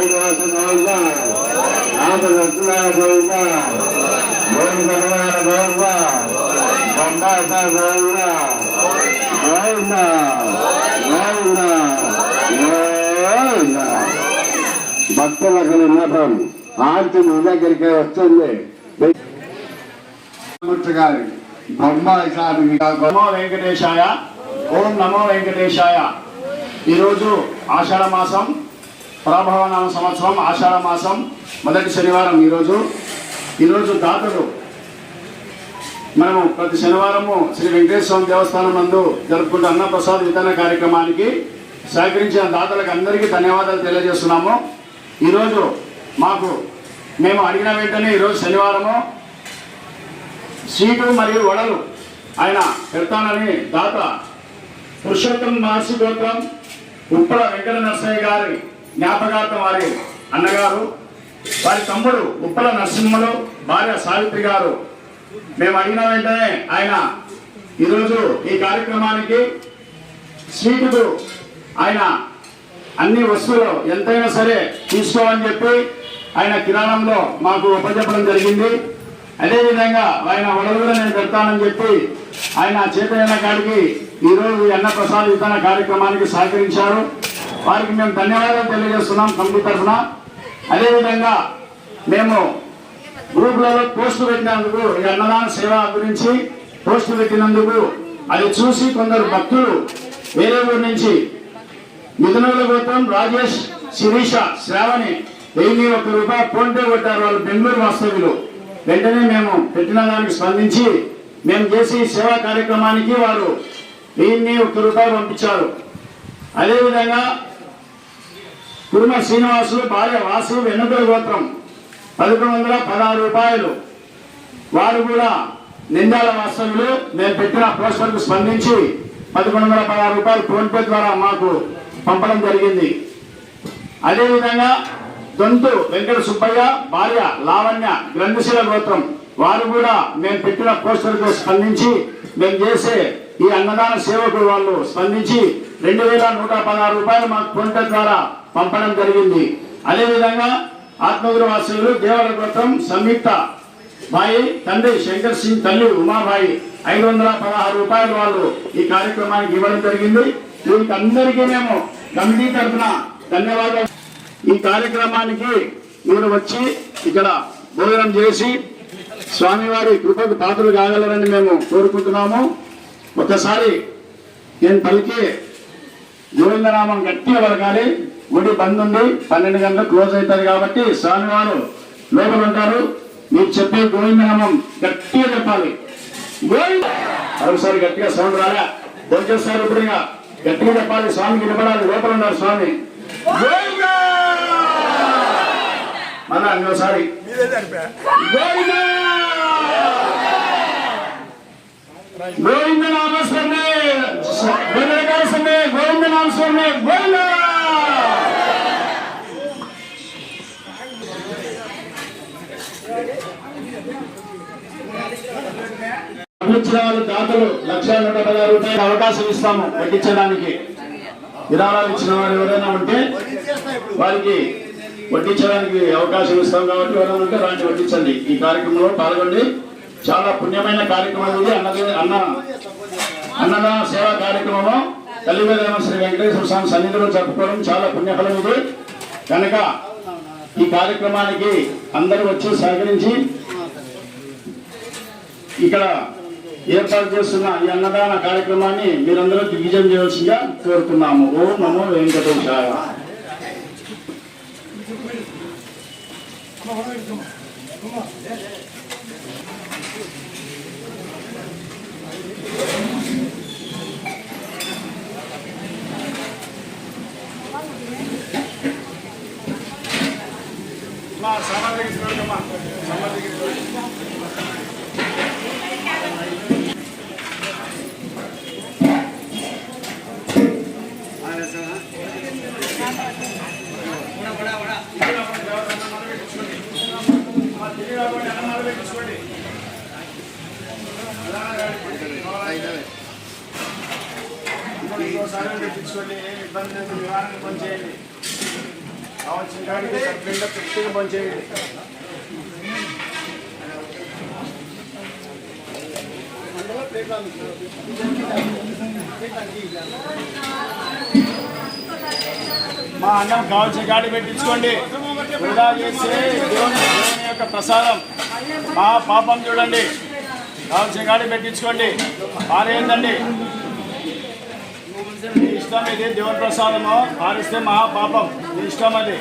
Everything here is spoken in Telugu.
శ్రీనివాస గోవింద నాథ రత్నాయ గోవింద గోవింద గోవింద బండాస గోవింద గోవింద గోవింద గోవింద. భక్తులకు విన్నపం ఆర్తి మీ దగ్గరికి వస్తుంది. గారి బొమ్మాయి సార్ నమో వెంకటేశాయ. ఓం నమో వెంకటేశాయ. ఈరోజు ఆషాఢ మాసం ప్రభావనామ సంవత్సరం ఆషాఢ మాసం మొదటి శనివారం. ఈరోజు దాతలు మనము ప్రతి శనివారము శ్రీ వెంకటేశ్వర స్వామి దేవస్థానం నందు జరుపుకుంటే అన్నప్రసాద వితరణ కార్యక్రమానికి సహకరించిన దాతలకు అందరికీ ధన్యవాదాలు తెలియజేస్తున్నాము. ఈరోజు మేము అడిగిన వెంటనే ఈరోజు శనివారము స్వీటు మరియు వడలు ఆయన పెడతానని దాత పురుషోత్తం మహర్షి గోత్రం ఉప్పల వెంకట నరసయ్య గారి జ్ఞాపకార్థం వారి అన్నగారు, వారి తమ్ముడు ఉప్పల నరసింహలు, భార్య సావిత్రి గారు మేము అడిగిన వెంటనే ఆయన ఈరోజు ఈ కార్యక్రమానికి స్వీటుకు ఆయన అన్ని వస్తువులు ఎంతైనా సరే తీసుకోవాలని చెప్పి ఆయన కిరాణంలో మాకు ఉపజెప్పడం జరిగింది. అదేవిధంగా ఆయన వడలు కూడా నేను పెడతానని చెప్పి ఆయన చేతైన కాడికి ఈరోజు అన్న ప్రసాద వితరణ కార్యక్రమానికి సహకరించారు. వారికి మేము ధన్యవాదాలు తెలియజేస్తున్నాం కమిటీ తరఫున. అదేవిధంగా మేము గ్రూపులలో పోస్టు పెట్టినందుకు ఈ అన్నదాన సేవ గురించి పోస్టు పెట్టినందుకు అది చూసి కొందరు భక్తులు వేరే ఊరి నుంచి మిథునుల గోత్రం రాజేష్, శిరీష, శ్రావణి 1001 రూపాయలు ఫోన్పే కొట్టారు. వాళ్ళు బెంగళూరు వాస్తవ్యులు. వెంటనే మేము పెట్టిన దానికి స్పందించి మేము చేసి సేవా కార్యక్రమానికి వారు 1001 రూపాయలు పంపించారు. అదేవిధంగా కురుమ శ్రీనివాసులు, భార్య వాసు, వెన్నుకల గోత్రం 1116 రూపాయలు. వారు కూడా నిందాల వాస్తవ్యులు. మేము పెట్టిన పోస్టర్కు స్పందించి 1116 రూపాయలు ఫోన్పే ద్వారా మాకు పంపడం జరిగింది. అదేవిధంగా దొంతు వెంకట సుబ్బయ్య, భార్య లావణ్య, గ్రంథశీల గోత్రం వారు కూడా మేము పెట్టిన పోస్టర్కు స్పందించి మేము చేసే ఈ అన్నదాన సేవకు వాళ్ళు స్పందించి 2116 రూపాయలు మాకు ఫోన్పే ద్వారా పంపడం జరిగింది. అదేవిధంగా ఆత్మగురు వాసులు దేవర గోత్రం సంయుక్త బాయి, తండ్రి శంకర్ సింగ్, తల్లి ఉమాబాయి 516 రూపాయలు వాళ్ళు ఈ కార్యక్రమానికి ఇవ్వడం జరిగింది. వీరికి అందరికీ మేము కమిటీ తరఫున ధన్యవాదాలు. ఈ కార్యక్రమానికి మీరు వచ్చి ఇక్కడ భోజనం చేసి స్వామివారి కృపకు పాత్రలు కాగలరని మేము కోరుకుంటున్నాము. ఒకసారి నేను పలికి గోవిందనామం గట్టిగా పలకాలి. గుడి బంద్ ఉంది, 12 గంటలకు క్లోజ్ అవుతుంది కాబట్టి స్వామివారు లోపల ఉంటారు. మీరు చెప్పే గోవిందనామం గట్టిగా చెప్పాలి. ఒకసారి గట్టిగా సౌండ్ రాలే భోజేస్తారు. ఇప్పుడు ఇంకా గట్టిగా చెప్పాలి. స్వామికి వినపడాలి. లోపల ఉన్నారు స్వామి. మన ఇంకోసారి గోవింద నామస్మరణే, గోవింద నామస్మరణే, గోవింద. ఇచ్చిన వాళ్ళు దాతలు 1,116 రూపాయలు అవకాశం ఇస్తాము వడ్డించడానికి. విరాళాలు ఇచ్చిన వారు ఎవరైనా ఉంటే వారికి వడ్డించడానికి అవకాశం ఇస్తాం కాబట్టి ఎవరైనా ఉంటే రాంటి వడ్డించండి. ఈ కార్యక్రమంలో పాల్గొండి. చాలా పుణ్యమైన కార్యక్రమం ఇది. అన్నదాన సేవా కార్యక్రమంలో తల్లివేదన శ్రీ వెంకటేశ్వర స్వామి సన్నిధిలో జరుపుకోవడం చాలా పుణ్యఫలం ఇది. కనుక ఈ కార్యక్రమానికి అందరూ వచ్చి సహకరించి ఇక్కడ ఏర్పాటు చేస్తున్న ఈ అన్నదాన కార్యక్రమాన్ని మీరందరూ దిగ్విజయం చేయవలసిందిగా కోరుతున్నాము. ఓం నమో వెంకటేశాయ. ఇంకోసారి తెప్పించుకోండి. ఏమి ఇబ్బంది లేదు. నివారణ పనిచేయండి. కావాల్సిన కాడికి కడుపునిండా తృప్తిగా పనిచేయండి. మా అన్నం కావాల్సిన కాడి పెట్టించుకోండి. వృధా చేస్తే దేవుని యొక్క ప్రసాదం మా పాపం చూడండి. కావాల్సిన కాడి పెట్టించుకోండి. పారేయండి. మీ ఇష్టం ఇది దేవుని ప్రసాదము, పారిస్తే మహా పాపం. మీ ఇష్టం అది.